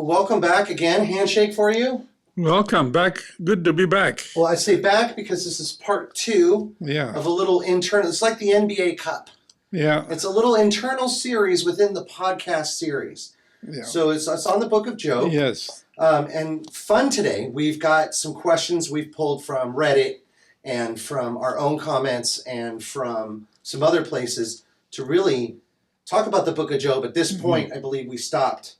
Well, welcome back again. Handshake for you. Welcome back. Good to be back. Well, I say back because this is part two of a little internal. It's like the NBA Cup. Yeah. It's a little internal series within the Pod-Kass series. Yeah. So it's on the book of Job. Yes. And fun today. We've got some questions we've pulled from Reddit and from our own comments and from some other places to really talk about the book of Job. At this point, I believe we stopped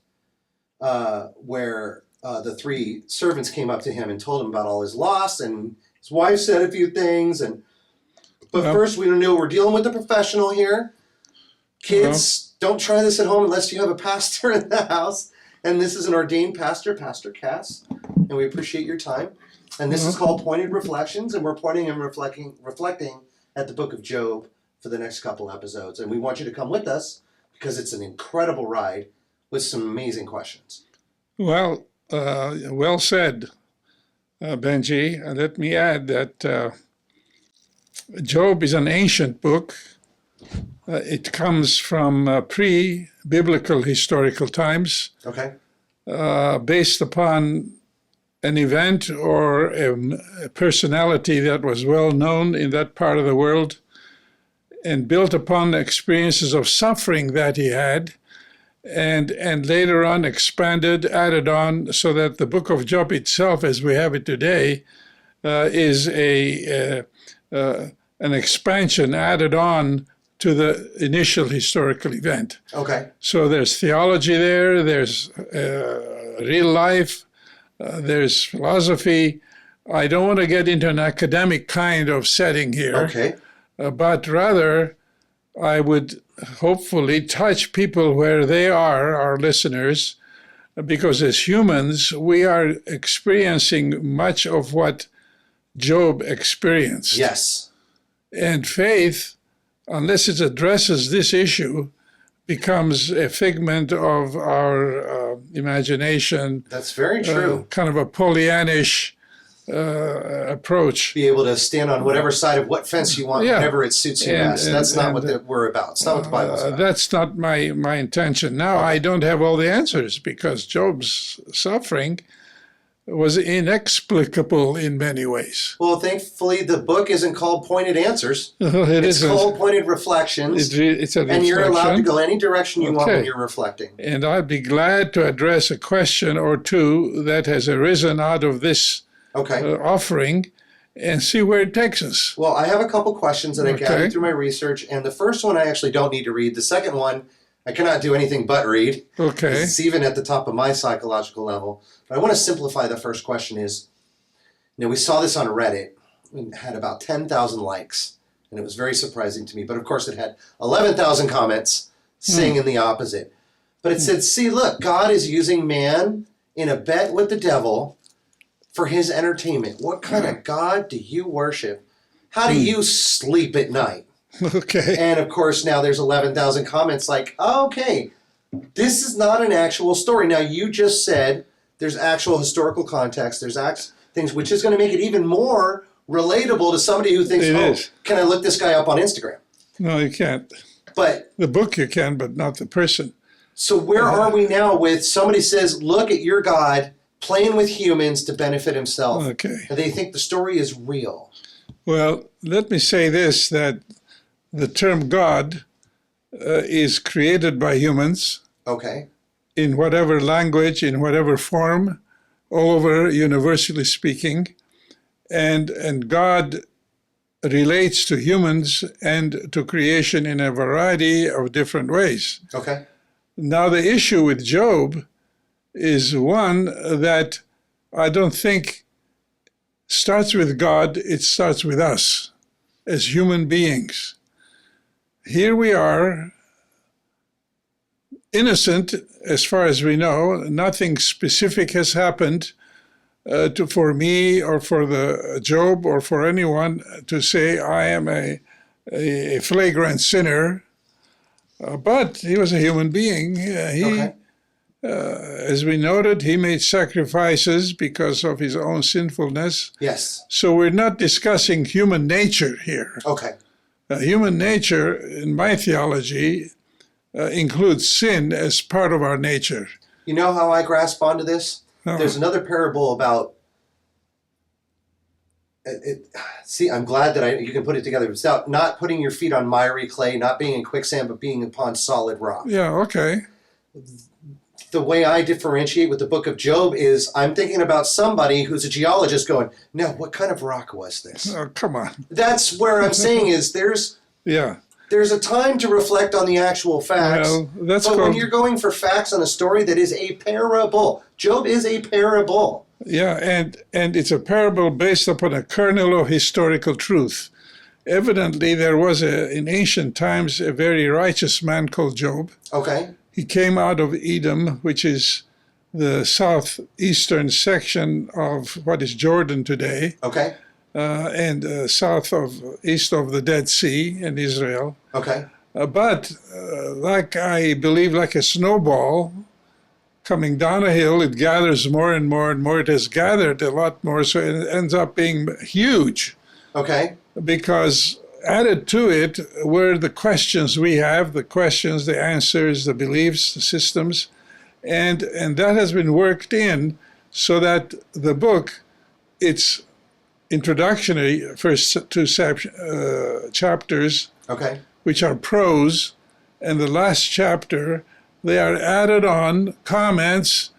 where the three servants came up to him and told him about all his loss, and his wife said a few things. But first, we know we're dealing with a professional here. Kids, don't try this at home unless you have a pastor in the house. And this is an ordained pastor, Pod-Kass, and we appreciate your time. And this is called Pointed Reflections, and we're pointing and reflecting at the book of Job for the next couple episodes. And we want you to come with us because it's an incredible ride with some amazing questions. Well, well said, Benji. Let me add that Job is an ancient book. It comes from pre-biblical historical times, based upon an event or a personality that was well known in that part of the world, and built upon the experiences of suffering that he had, and later on expanded, added on, so that the book of Job itself, as we have it today, is an expansion added on to the initial historical event. Okay. So there's theology there, there's real life, there's philosophy. I don't want to get into an academic kind of setting here, but rather I would hopefully touch people where they are, our listeners, because as humans, we are experiencing much of what Job experienced. Yes. And faith, unless it addresses this issue, becomes a figment of our imagination. That's very true. Kind of a Pollyannish approach. Be able to stand on whatever side of what fence you want, whenever it suits you best. That's not what we're about. It's not what the Bible's about. That's not my intention. Now, I don't have all the answers because Job's suffering was inexplicable in many ways. Well, thankfully, the book isn't called Pointed Answers. It's called Pointed Reflections. It's a reflection. And you're allowed to go any direction you want when you're reflecting. And I'd be glad to address a question or two that has arisen out of this offering and see where it takes us. Well, I have a couple questions that I gathered through my research. And the first one I actually don't need to read. The second one, I cannot do anything but read. Okay. It's even at the top of my psychological level. But I want to simplify the first question is, we saw this on Reddit. It had about 10,000 likes, and it was very surprising to me. But of course, it had 11,000 comments saying in the opposite. But it said, see, look, God is using man in a bet with the devil for his entertainment. What kind of God do you worship? How do you sleep at night? Okay. And of course, now there's 11,000 comments like, this is not an actual story. Now, you just said there's actual historical context. There's things which is going to make it even more relatable to somebody who thinks, can I look this guy up on Instagram? No, you can't. But the book you can, but not the person. So where are we now with somebody says, look at your God playing with humans to benefit himself. Okay. And they think the story is real. Well, let me say this, that the term God is created by humans. Okay. In whatever language, in whatever form, all over, universally speaking. And God relates to humans and to creation in a variety of different ways. Okay. Now, the issue with Job is one that I don't think starts with God, it starts with us as human beings. Here we are, innocent as far as we know. Nothing specific has happened for me or for the Job or for anyone to say I am a flagrant sinner. But he was a human being. As we noted, he made sacrifices because of his own sinfulness. Yes. So we're not discussing human nature here. Okay. Human nature, in my theology, includes sin as part of our nature. You know how I grasp onto this? No. There's another parable about. See, I'm glad that you can put it together. It's about not putting your feet on miry clay, not being in quicksand, but being upon solid rock. Yeah, okay. The way I differentiate with the book of Job is I'm thinking about somebody who's a geologist going, now, what kind of rock was this? Oh, come on. That's where I'm saying is there's a time to reflect on the actual facts. Well, that's but called, when you're going for facts on a story that is a parable, Job is a parable. yeah, and it's a parable based upon a kernel of historical truth. Evidently, there was in ancient times a very righteous man called Job. Okay. He came out of Edom, which is the southeastern section of what is Jordan today, Okay. and east of the Dead Sea in Israel. Okay. But I believe, like a snowball coming down a hill, it gathers more and more and more. It has gathered a lot more, so it ends up being huge. Okay. Because added to it were the questions we have, the answers, the beliefs, the systems, and that has been worked in so that the book, its introductory first two chapters, Okay. which are prose, and the last chapter, they are added on comments,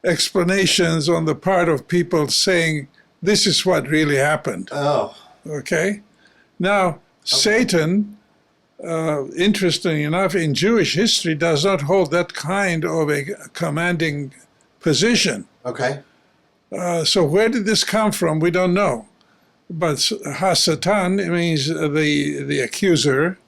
explanations on the part of people saying, this is what really happened. Oh. Okay? Now, Satan, interestingly enough, in Jewish history, does not hold that kind of a commanding position. Okay. So where did this come from? We don't know. But Hasatan means the accuser,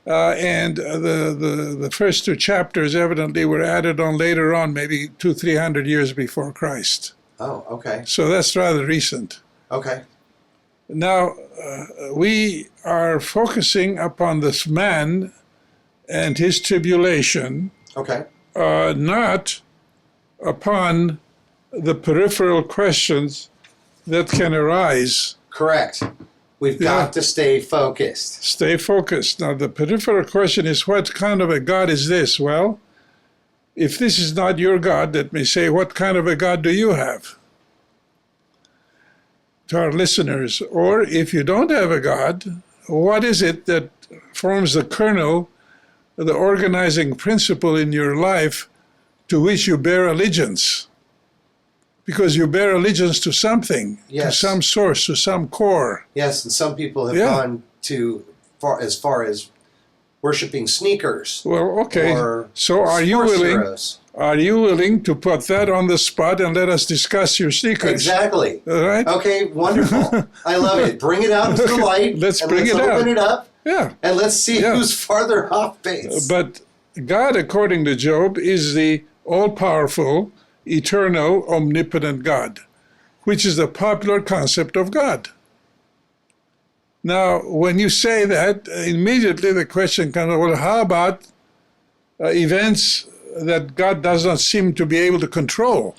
and the first two chapters evidently were added on later on, maybe 200-300 years before Christ. Oh, okay. So that's rather recent. Okay. Now, we are focusing upon this man and his tribulation, Okay. not upon the peripheral questions that can arise. Correct. We've got to stay focused. Stay focused. Now, the peripheral question is, what kind of a God is this? Well, if this is not your God, let me say, what kind of a God do you have? To our listeners. Or if you don't have a God, what is it that forms the kernel, the organizing principle in your life to which you bear allegiance? Because you bear allegiance to something, to some source, to some core. Yes, and some people have gone as far as worshiping sneakers. Well, okay. Or so are you willing? Heroes. Are you willing to put that on the spot and let us discuss your sneakers? Exactly. All right. Okay, wonderful. I love it. Bring it out into the light. Let's and bring let's it out. Open it up. Yeah. And let's see who's farther off base. But God, according to Job, is the all-powerful, eternal, omnipotent God, which is the popular concept of God. Now, when you say that, immediately the question comes, well, how about events that God does not seem to be able to control?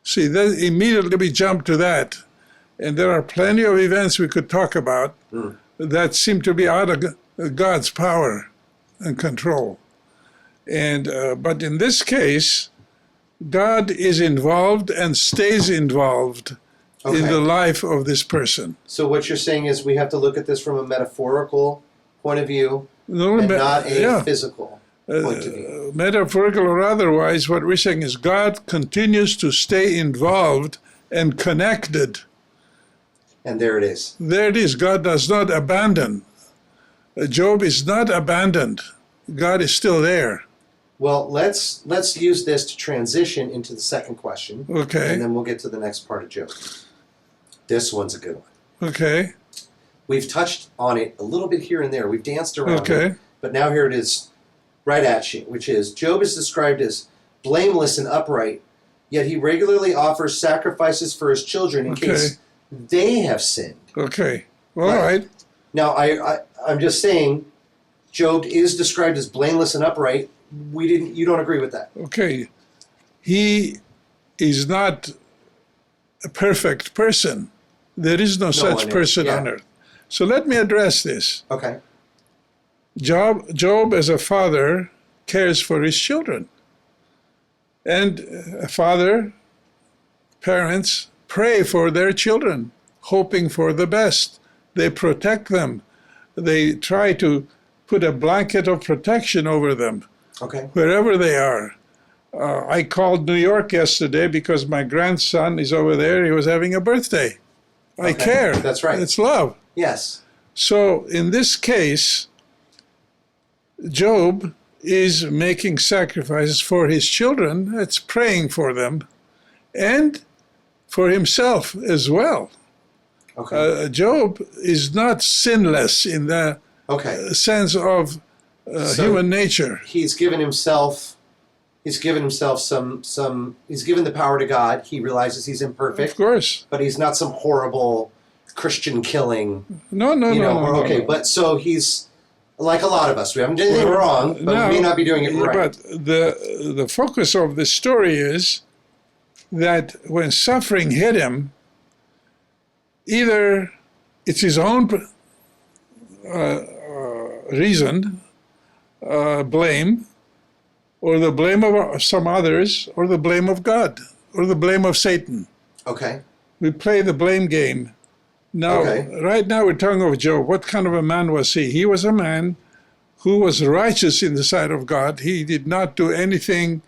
See, then immediately we jump to that. And there are plenty of events we could talk about that seem to be out of God's power and control. And but in this case, God is involved and stays involved in the life of this person. So what you're saying is we have to look at this from a metaphorical point of view and not a physical point of view. Metaphorical or otherwise, what we're saying is God continues to stay involved and connected. And there it is. There it is. God does not abandon. Job is not abandoned. God is still there. Well, let's use this to transition into the second question. Okay. And then we'll get to the next part of Job. This one's a good one. Okay. We've touched on it a little bit here and there. We've danced around it. But now here it is right at you, which is Job is described as blameless and upright, yet he regularly offers sacrifices for his children in case they have sinned. Okay. All right. Now, I'm just saying, Job is described as blameless and upright. You don't agree with that? Okay. He is not a perfect person. There is no such person on earth. So let me address this. Okay. Job, as a father, cares for his children. And parents pray for their children, hoping for the best. They protect them. They try to put a blanket of protection over them, Okay. wherever they are. I called New York yesterday because my grandson is over there. He was having a birthday. I Okay. care. That's right. It's love. Yes. So in this case, Job is making sacrifices for his children. It's praying for them and for himself as well. Okay. Job is not sinless in the Okay. sense of So human nature. He's given himself some he's given the power to God. He realizes he's imperfect, Of course. but he's not some horrible Christian killing, No. okay, but so he's like a lot of us. We haven't done anything wrong, but we may not be doing it right. But the focus of the story is that when suffering hit him, either it's his own reason, blame, or the blame of some others, or the blame of God, or the blame of Satan. Okay. We play the blame game. Now, Okay. right now we're talking of Job. What kind of a man was he? He was a man who was righteous in the sight of God. He did not do anything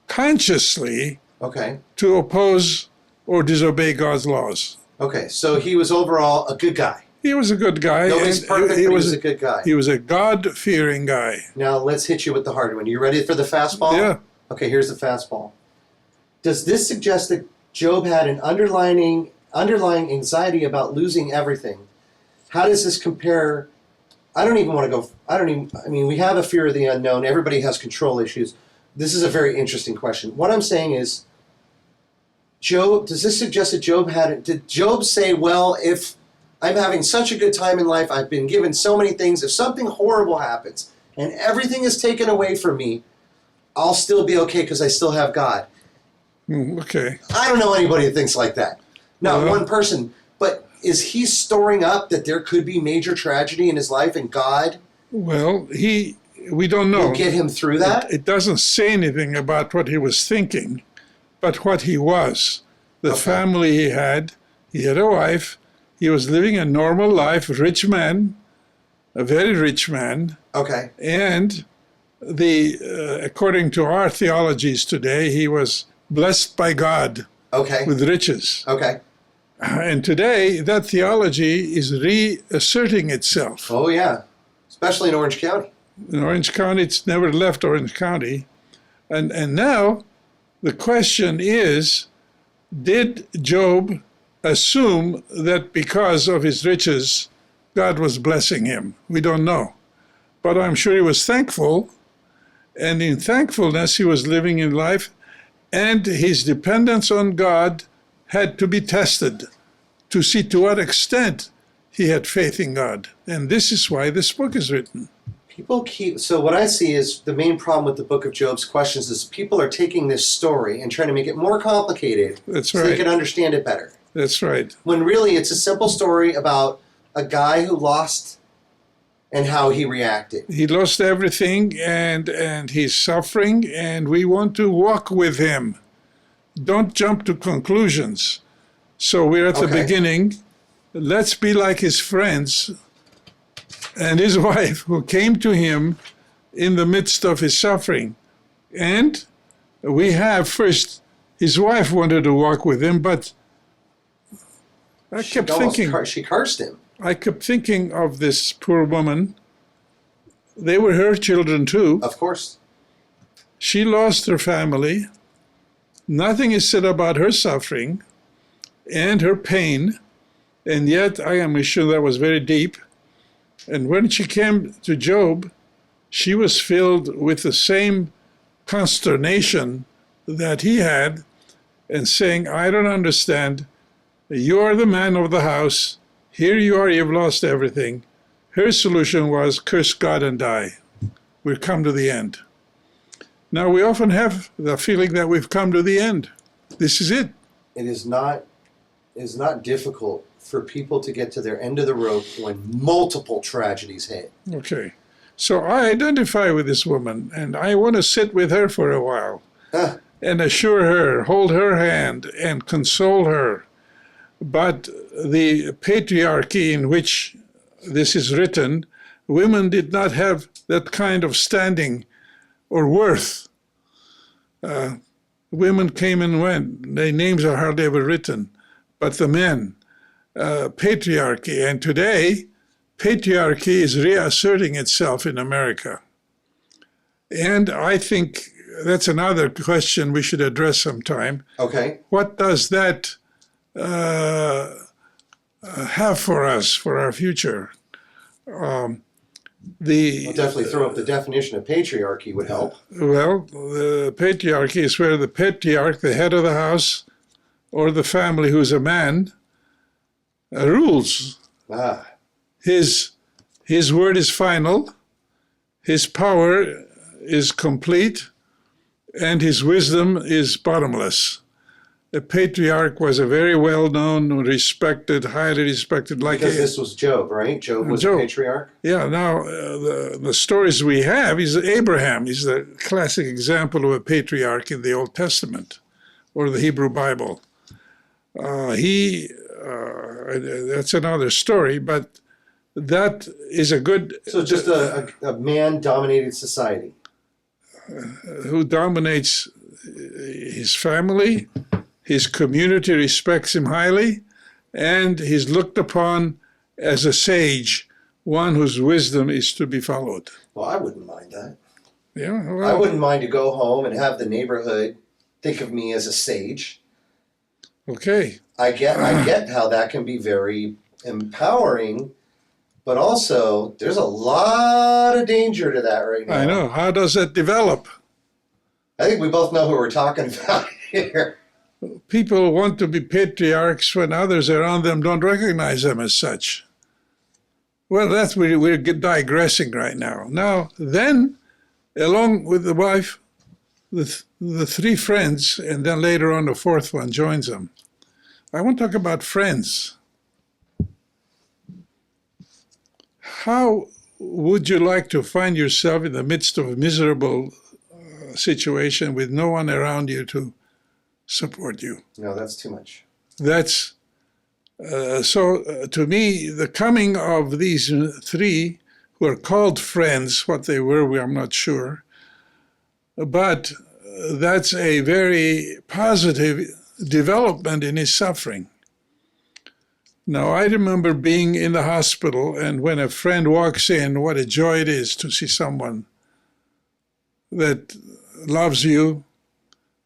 consciously Okay. to oppose or disobey God's laws. Okay. So he was overall a good guy. He was a good guy. Nobody's and perfect, but he was a good guy. He was a God-fearing guy. Now let's hit you with the hard one. You ready for the fastball? Yeah. Okay, here's the fastball. Does this suggest that Job had an underlying anxiety about losing everything? How does this compare? I mean, we have a fear of the unknown. Everybody has control issues. This is a very interesting question. What I'm saying is, does this suggest that did Job say, well, if I'm having such a good time in life, I've been given so many things, if something horrible happens and everything is taken away from me, I'll still be okay because I still have God? Okay. I don't know anybody that thinks like that. Not Well, one person. But is he storing up that there could be major tragedy in his life and God Well, we don't know. will get him through that? It doesn't say anything about what he was thinking, but what he was. The Okay. family he had a wife, he was living a normal life, rich man, a very rich man, Okay. and according to our theologies today, he was blessed by God Okay. with riches. Okay. And today, that theology is reasserting itself. Oh, yeah. Especially in Orange County. In Orange County, it's never left Orange County. And now the question is, did Job assume that because of his riches, God was blessing him? We don't know. But I'm sure he was thankful. And in thankfulness, he was living in life. And his dependence on God had to be tested to see to what extent he had faith in God. And this is why this book is written. So what I see is the main problem with the book of Job's questions is people are taking this story and trying to make it more complicated That's so they right. can understand it better. That's right. When really it's a simple story about a guy who lost and how he reacted. He lost everything and he's suffering, and we want to walk with him. Don't jump to conclusions. So we're at the Okay. beginning. Let's be like his friends and his wife who came to him in the midst of his suffering. And we have first, his wife wanted to walk with him, but She cursed him. I kept thinking of this poor woman. They were her children too. Of course. She lost her family. Nothing is said about her suffering and her pain, and yet I am sure that was very deep. And when she came to Job, she was filled with the same consternation that he had, and saying, I don't understand. You are the man of the house. Here you are, you've lost everything. Her solution was curse God and die. We've come to the end. Now, we often have the feeling that we've come to the end. This is it. It is not difficult for people to get to their end of the rope when multiple tragedies hit. Okay. So I identify with this woman, and I want to sit with her for a while. and assure her, hold her hand, and console her. But the patriarchy in which this is written, women did not have that kind of standing or worth. Women came and went. Their names are hardly ever written. But the men, patriarchy. And today, patriarchy is reasserting itself in America. And I think that's another question we should address sometime. Okay. What does that have for us, for our future? I'll definitely throw up the definition of patriarchy would help. Well, the patriarchy is where the patriarch, the head of the house, or the family who's a man, rules. Ah. His word is final, his power is complete, and his wisdom is bottomless. The patriarch was a very well-known, respected, highly respected, like Because this was Job, right? Job was a patriarch? Yeah, now the stories we have is Abraham. He's the classic example of a patriarch in the Old Testament or the Hebrew Bible. That's another story, but that is a good... So just a man-dominated society. Who dominates his family, his community respects him highly, and he's looked upon as a sage, one whose wisdom is to be followed. Well, I wouldn't mind that. Yeah, well, I wouldn't mind to go home and have the neighborhood think of me as a sage. Okay. I get how that can be very empowering, but also there's a lot of danger to that right now. I know. How does that develop? I think we both know who we're talking about here. People want to be patriarchs when others around them don't recognize them as such. Well, we're digressing right now. Now, then, along with the wife, the three friends, and then later on the fourth one joins them. I want to talk about friends. How would you like to find yourself in the midst of a miserable situation with no one around you to support you? No, that's too much. That's to me, the coming of these three who are called friends, what they were, I'm not sure, but that's a very positive development in his suffering. Now, I remember being in the hospital, and when a friend walks in, what a joy it is to see someone that loves you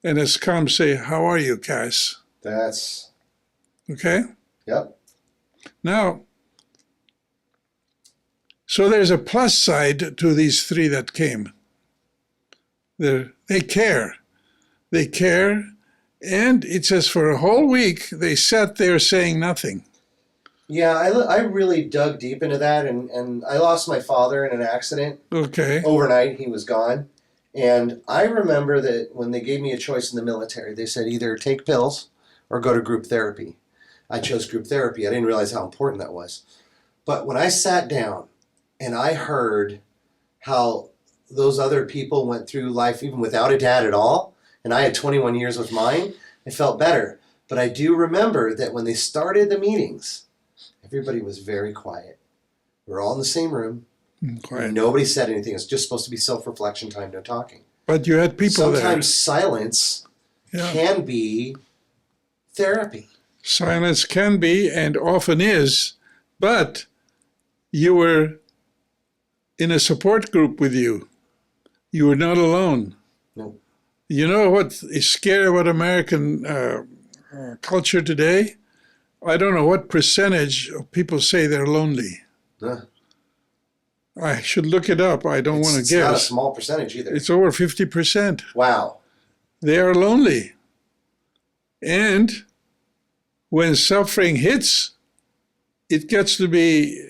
and has come say, "How are you, Cass?" That's... Okay? Yep. Now, so there's a plus side to these three that came. They care. They care, and it says for a whole week they sat there saying nothing. Yeah, I really dug deep into that, and I lost my father in an accident. Okay. Overnight, he was gone. And I remember that when they gave me a choice in the military, they said either take pills or go to group therapy. I chose group therapy. I didn't realize how important that was. But when I sat down and I heard how those other people went through life even without a dad at all, and I had 21 years with mine, I felt better. But I do remember that when they started the meetings, everybody was very quiet. We were all in the same room. Quiet. Nobody said anything. It's just supposed to be self-reflection time, no talking. But you had people there. Sometimes silence can be therapy. Silence can be and often is, but you were in a support group with you. You were not alone. No. You know what is scary about American culture today? I don't know what percentage of people say they're lonely. I should look it up. I don't want to guess. It's not a small percentage either. It's over 50%. Wow. They are lonely. And when suffering hits, it gets to be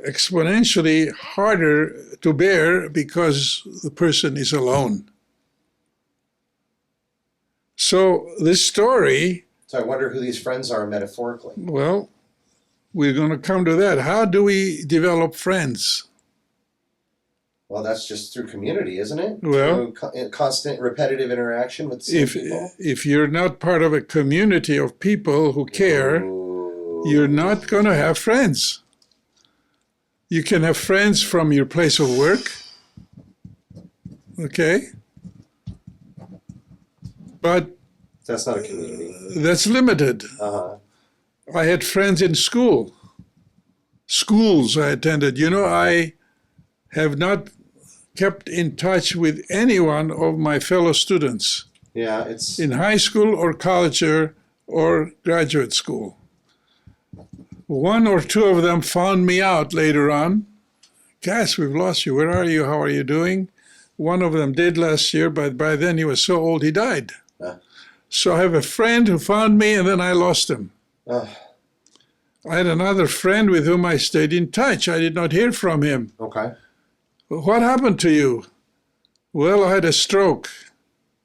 exponentially harder to bear because the person is alone. So this story... So I wonder who these friends are metaphorically. Well, we're going to come to that. How do we develop friends? Well, that's just through community, isn't it? Well, through constant repetitive interaction with the same people. if you're not part of a community of people who care, you're not going to have friends. You can have friends from your place of work, okay? But That's not a community. that's limited. Uh-huh. I had friends in schools I attended. I have not kept in touch with any one of my fellow students Yeah, it's in high school or college or graduate school. One or two of them found me out later on. Cass, we've lost you. Where are you? How are you doing? One of them did last year, but by then he was so old he died. So I have a friend who found me and then I lost him. I had another friend with whom I stayed in touch. I did not hear from him. okay. What happened to you? Well, I had a stroke.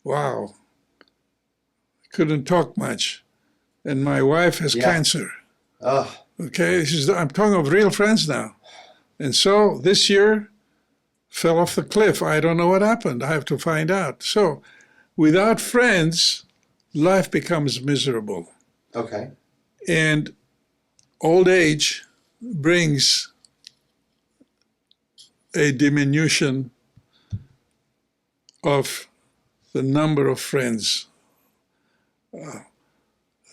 Wow. Couldn't talk much. And my wife has cancer. Okay, I'm talking of real friends now. And so this year fell off the cliff. I don't know what happened. I have to find out. So without friends, life becomes miserable. Okay. And old age brings a diminution of the number of friends.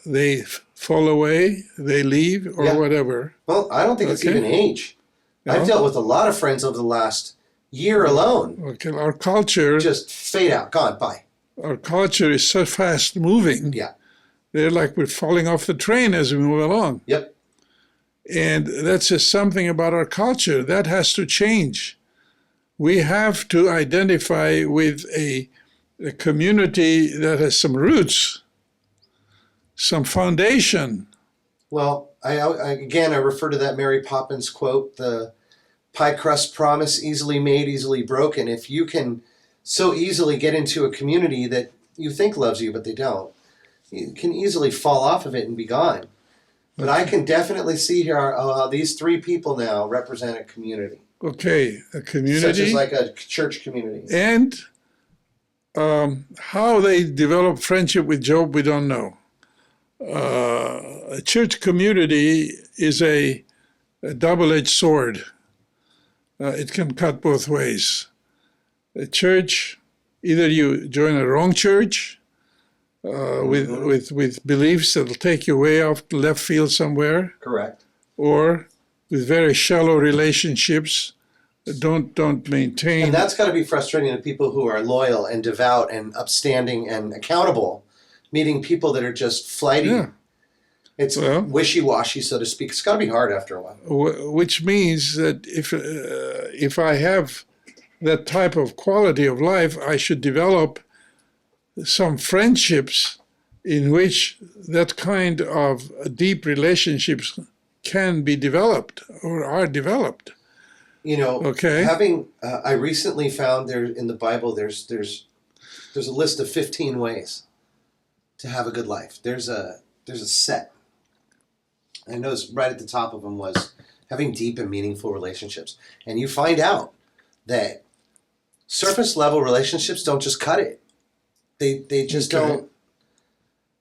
They fall away, they leave, or whatever. Well, I don't think it's even age. No? I've dealt with a lot of friends over the last year alone. Okay, our culture Just fade out, gone, bye. Our culture is so fast moving. Yeah. They're like we're falling off the train as we move along. Yep. And that's just something about our culture. That has to change. We have to identify with a community that has some roots, some foundation. Well, I refer to that Mary Poppins quote, the pie crust promise, easily made, easily broken. If you can so easily get into a community that you think loves you, but they don't, you can easily fall off of it and be gone. But I can definitely see here how these three people now represent a community. Okay, a community. Such as like a church community. And how they developed friendship with Job, we don't know. A church community is a double-edged sword. It can cut both ways. A church, either you join a wrong church with beliefs that'll take you way off the left field somewhere. Correct. Or with very shallow relationships that don't maintain. And that's got to be frustrating to people who are loyal and devout and upstanding and accountable, meeting people that are just flighty. Yeah. It's wishy-washy, so to speak. It's got to be hard after a while. Which means that if I have that type of quality of life, I should develop some friendships in which that kind of deep relationships can be developed or are developed. Having I recently found there in the Bible there's a list of 15 ways to have a good life. There's a set. I noticed right at the top of them was having deep and meaningful relationships. And you find out that surface level relationships don't just cut it. They just don't.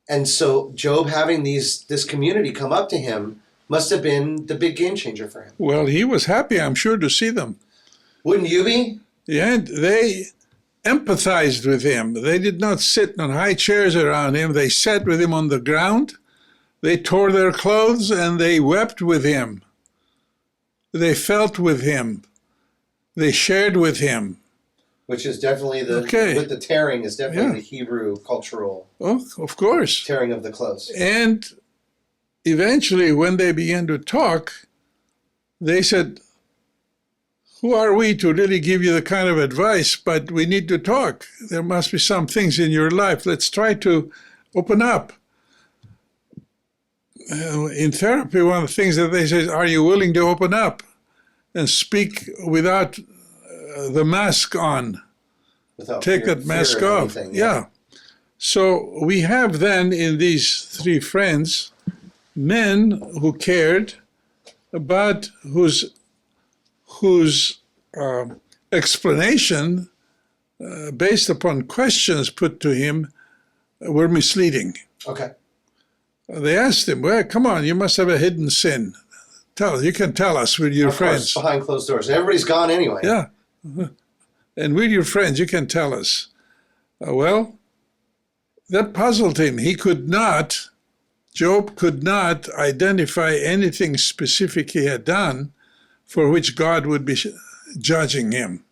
And so Job having this community come up to him must have been the big game changer for him. Well, he was happy, I'm sure, to see them. Wouldn't you be? Yeah, they empathized with him. They did not sit on high chairs around him. They sat with him on the ground. They tore their clothes and they wept with him. They felt with him. They shared with him. Which is definitely with the tearing is definitely the Hebrew cultural. Oh, of course. Tearing of the clothes. And eventually, when they began to talk, they said, who are we to really give you the kind of advice, but we need to talk. There must be some things in your life. Let's try to open up. In therapy, one of the things that they say is, are you willing to open up and speak without the mask on? Take that mask off. Yeah. So we have then in these three friends men who cared, but whose explanation based upon questions put to him were misleading. Okay. They asked him, well, come on, you must have a hidden sin. You can tell us with your Of course, friends. behind closed doors. Everybody's gone anyway. Yeah. And with your friends, you can tell us. Well, that puzzled him. Job could not identify anything specific he had done for which God would be judging him.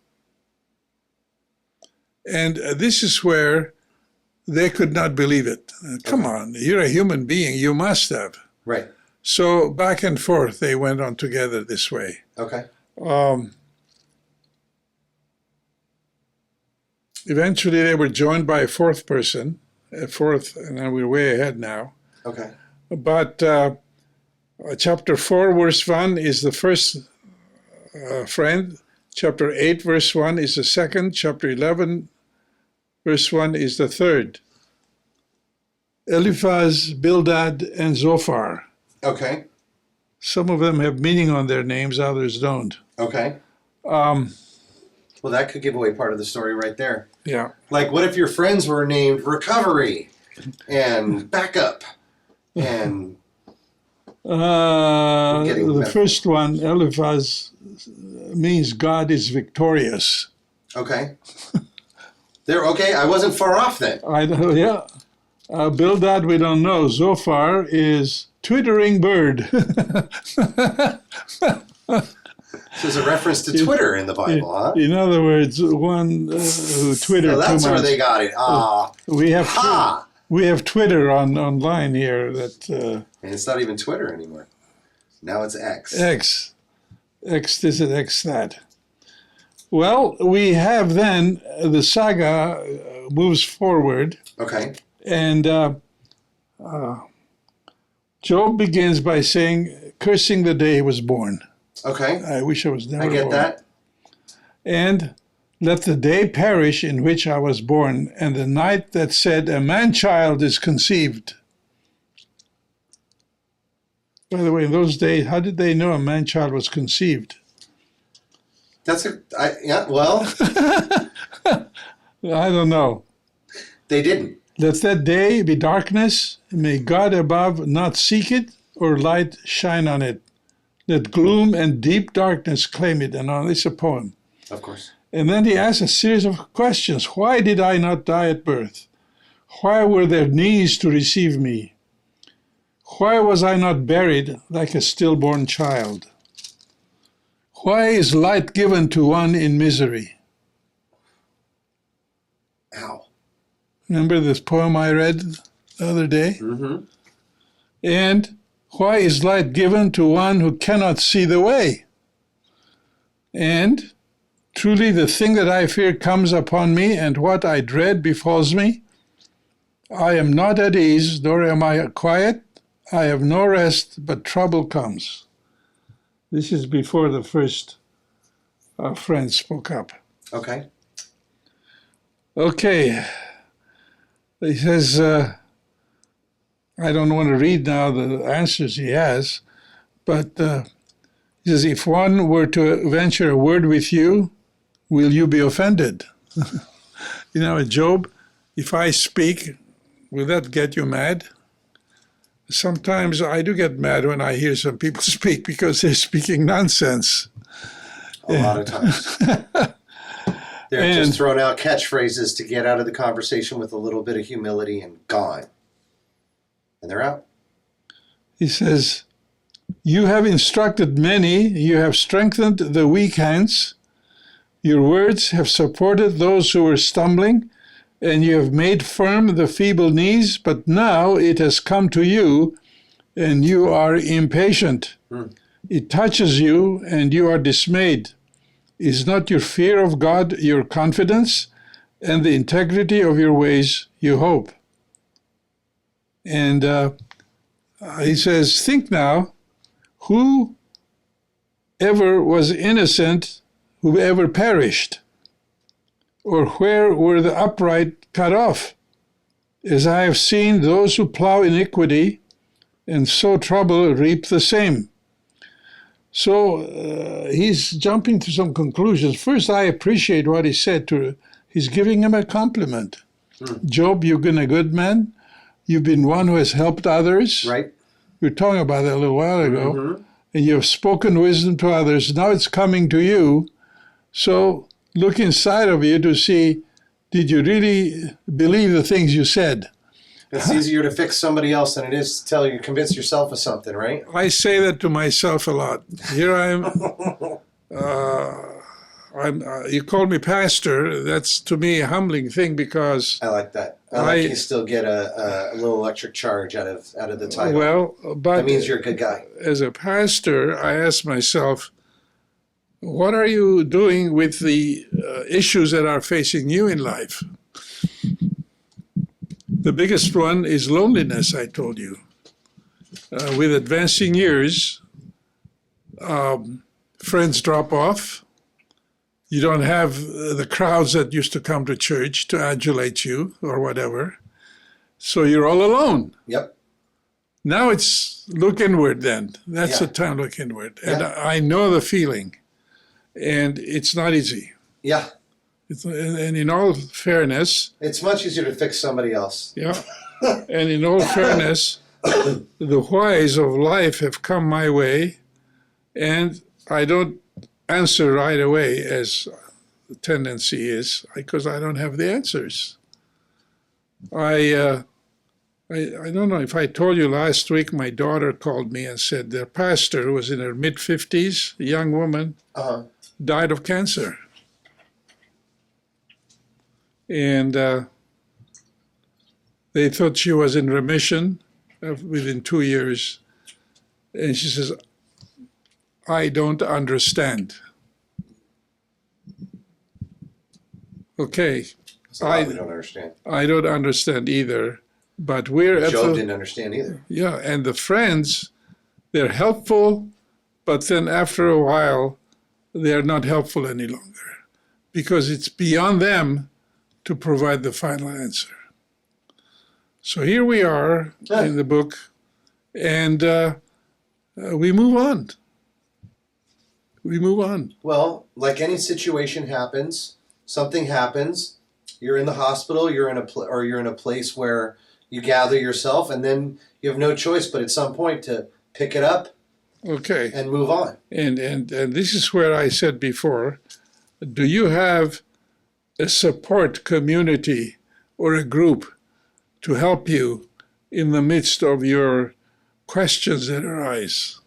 And this is where they could not believe it. Come on, you're a human being, you must have. Right. So back and forth they went on together this way. Okay. Eventually they were joined by a fourth person, and we're way ahead now. Okay. But chapter 4, verse 1 is the first friend. Chapter 8, verse 1 is the second. Chapter 11, verse 1 is the third. Eliphaz, Bildad, and Zophar. Okay. Some of them have meaning on their names, others don't. Okay. Well, that could give away part of the story right there. Yeah. Like, what if your friends were named Recovery and Backup and... The first one, Eliphaz, means God is victorious. Okay. Okay, I wasn't far off then. Yeah. Bildad, we don't know. Zophar is twittering bird. So there's a reference to Twitter in the Bible, huh? In other words, one who twittered So that's too much. where they got it. We have Twitter online here that And it's not even Twitter anymore. Now it's X. X this and X that. Well, we have then the saga moves forward, Okay. and Job begins by saying, cursing the day he was born. Okay. I wish I was never I get born. that. And let the day perish in which I was born, and the night that said, a man-child is conceived. By the way, in those days, how did they know a man-child was conceived? Well, I don't know. they didn't. Let that day be darkness. May God above not seek it, or light shine on it. Let gloom and deep darkness claim it. And on. It's a poem. Of course. And then he asks a series of questions. Why did I not die at birth? Why were there knees to receive me? Why was I not buried like a stillborn child? Why is light given to one in misery? Ow. Remember this poem I read the other day? Mm-hmm. And why is light given to one who cannot see the way? And truly the thing that I fear comes upon me, and what I dread befalls me. I am not at ease, nor am I quiet. I have no rest, but trouble comes. This is before the first friend spoke up. Okay. Okay. He says, I don't want to read now the answers he has, but he says, if one were to venture a word with you, will you be offended? Job, if I speak, will that get you mad? Sometimes I do get mad when I hear some people speak because they're speaking nonsense. A lot of times. They're just throwing out catchphrases to get out of the conversation with a little bit of humility and gone. And they're out. He says, you have instructed many, you have strengthened the weak hands, your words have supported those who were stumbling, and you have made firm the feeble knees, but now it has come to you, and you are impatient. It touches you, and you are dismayed. Is not your fear of God your confidence, and the integrity of your ways you hope? And he says, think now, who ever was innocent, who ever perished? Or where were the upright cut off? As I have seen those who plow iniquity and sow trouble reap the same. So he's jumping to some conclusions. First, I appreciate what he said. He's giving him a compliment. Job, you've been a good man. You've been one who has helped others. Right. We were talking about that a little while ago. Mm-hmm. And you've spoken wisdom to others. Now it's coming to you. So look inside of you to see, did you really believe the things you said? It's easier to fix somebody else than it is to convince yourself of something, right? I say that to myself a lot. Here I am. You call me pastor. That's to me a humbling thing because I like that. I like you still get a little electric charge out of the title. Well, but that means you're a good guy. As a pastor, I ask myself, what are you doing with the issues that are facing you in life? The biggest one is loneliness, I told you. With advancing years, friends drop off. You don't have the crowds that used to come to church to adulate you or whatever. So you're all alone. Yep. Now it's look inward then. That's the time, look inward. And I know the feeling. And it's not easy. Yeah. And in all fairness... It's much easier to fix somebody else. Yeah. And in all fairness, the whys of life have come my way, and I don't answer right away as the tendency is, because I don't have the answers. I don't know if I told you last week, my daughter called me and said their pastor, who was in her mid-50s, a young woman, died of cancer. And they thought she was in remission within 2 years. And she says, I don't understand. Okay. I don't understand. I don't understand either. But we're at Job didn't understand either. Yeah, and the friends, they're helpful, but then after a while, they're not helpful any longer because it's beyond them to provide the final answer. So here we are in the book, and we move on. We move on. Well, like any situation happens, something happens. You're in the hospital. You're in a place where you gather yourself, and then you have no choice but at some point to pick it up. Okay. And move on. And this is where I said before, do you have a support community or a group to help you in the midst of your questions that arise?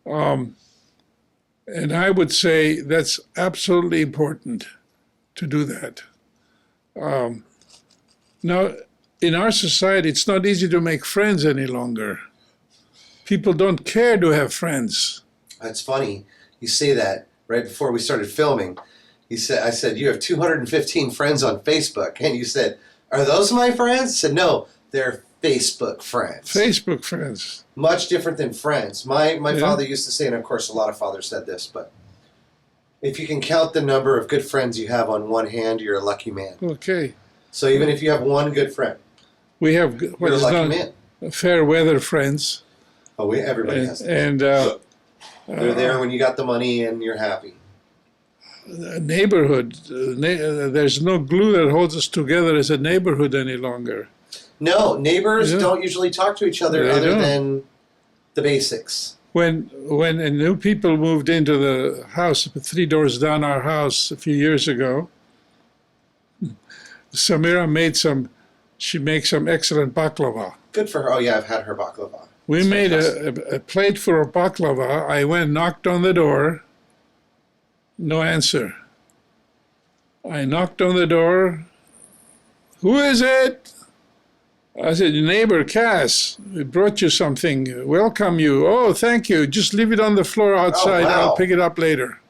And I would say that's absolutely important to do that. Now, in our society, it's not easy to make friends any longer. People don't care to have friends. That's funny. You say that right before we started filming. I said, you have 215 friends on Facebook. And you said, are those my friends? I said, no, they're Facebook friends. Facebook friends. Much different than friends. My father used to say, and of course a lot of fathers said this, but if you can count the number of good friends you have on one hand, you're a lucky man. Okay. So even if you have one good friend, we have you're a lucky man. Fair weather friends. Oh, everybody has that. And they're there when you got the money and you're happy. Neighborhood. There's no glue that holds us together as a neighborhood any longer. No, neighbors don't usually talk to each other than the basics. When new people moved into the house 3 doors down our house a few years ago, Samira she makes some excellent baklava. Good for her. Oh yeah, I've had her baklava. We made a plate full of baklava. I went, knocked on the door. No answer. I knocked on the door. Who is it? I said, neighbor Cass, we brought you something. Welcome you. Oh, thank you. Just leave it on the floor outside. Oh, wow. I'll pick it up later.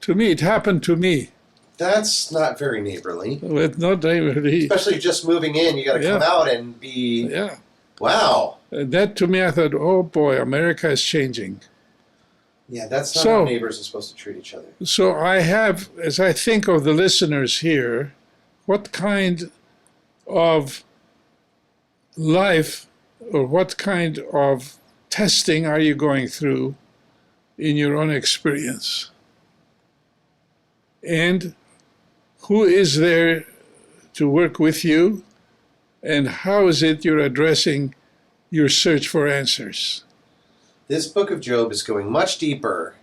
To me, it happened to me. That's not very neighborly. It's not neighborly. Especially just moving in, you got to come out and be. Yeah. Wow. That to me, I thought, oh boy, America is changing. Yeah, that's not how neighbors are supposed to treat each other. So I have, as I think of the listeners here, what kind of life or what kind of testing are you going through in your own experience? And who is there to work with you? And how is it you're addressing your search for answers? This book of Job is going much deeper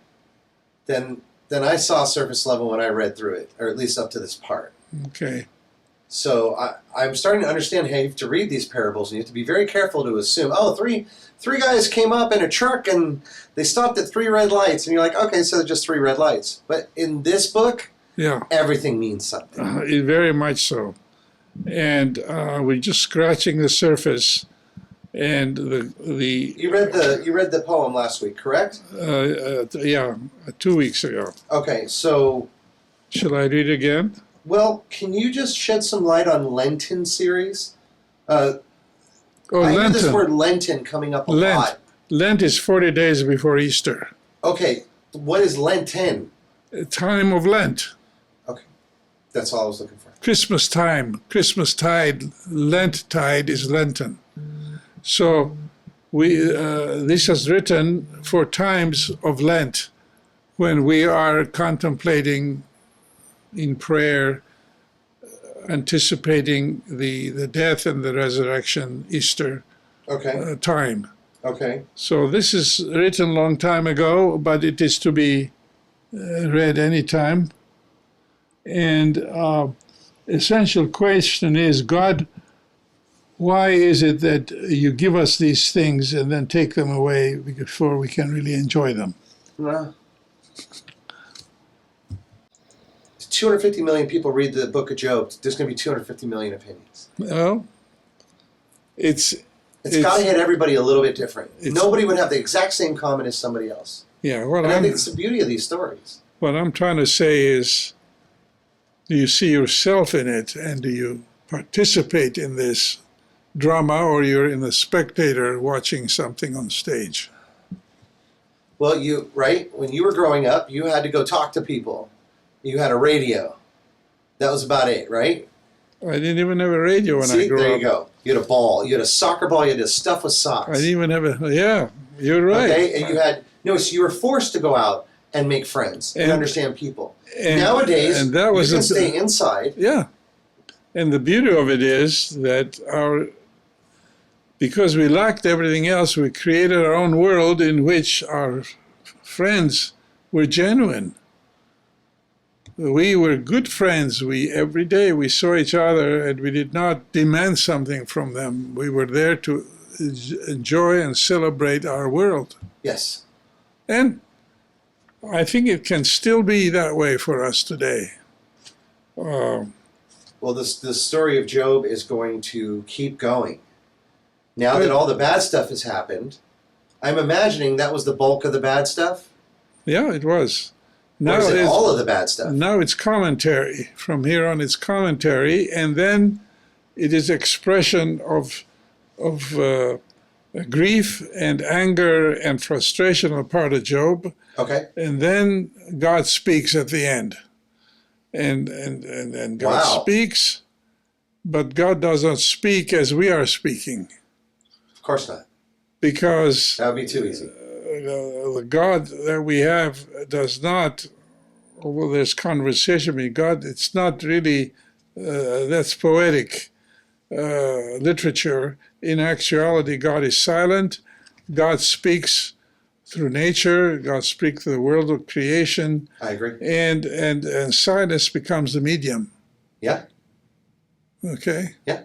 than I saw surface level when I read through it, or at least up to this part. Okay. So I'm starting to understand how you have to read these parables, and you have to be very careful to assume, oh, three guys came up in a truck and they stopped at 3 red lights, and you're like, okay, so they're just 3 red lights. But in this book, Yeah, everything means something. very much so. And we're just scratching the surface. And You read the poem last week, correct? 2 weeks ago. Okay, so Shall I read again? well, can you just shed some light on Lenten series? Oh, I hear this Lenten. word Lenten coming up a Lent. lot. Lent is 40 days before Easter. Okay, what is Lenten? A time of Lent. Okay, that's all I was looking for. Christmas time, Christmas tide, Lent tide is Lenten. So this is written for times of Lent when we are contemplating in prayer, anticipating the death and the resurrection, Easter Okay, time. okay. So this is written a long time ago, but it is to be read anytime. And essential question is, God, why is it that you give us these things and then take them away before we can really enjoy them? 250 million people read the book of Job. There's going to be 250 million opinions. Well, it's Got to hit everybody a little bit different. Nobody would have the exact same comment as somebody else. yeah. And I think it's the beauty of these stories. What I'm trying to say is, do you see yourself in it, and do you participate in this drama, or you're in the spectator watching something on stage? Well, when you were growing up, you had to go talk to people. You had a radio. That was about it, right? I didn't even have a radio when I grew there up. you go. You had a ball. You had a soccer ball. You had to stuff with socks. I didn't even have a, yeah, you're right. Okay, and so you were forced to go out and make friends and understand people. And Nowadays, and that was you can stay inside. Yeah. And the beauty of it is that because we lacked everything else, we created our own world in which our friends were genuine. We were good friends. Every day we saw each other and we did not demand something from them. We were there to enjoy and celebrate our world. Yes. And I think it can still be that way for us today. Well, the story of Job is going to keep going. Now that all the bad stuff has happened, I'm imagining that was the bulk of the bad stuff. Yeah, it was. Or is it all of the bad stuff? Now it's commentary. From here on, it's commentary, and then it is expression of grief and anger and frustration on the part of Job. Okay. And then God speaks at the end, and God speaks, but God does not speak as we are speaking. Of course not. Because that would be too easy. The God that we have does not, although there's conversation with God, it's not really, that's poetic literature. In actuality, God is silent. God speaks through nature. God speaks through the world of creation. I agree. And silence becomes the medium. Yeah. Okay? Yeah.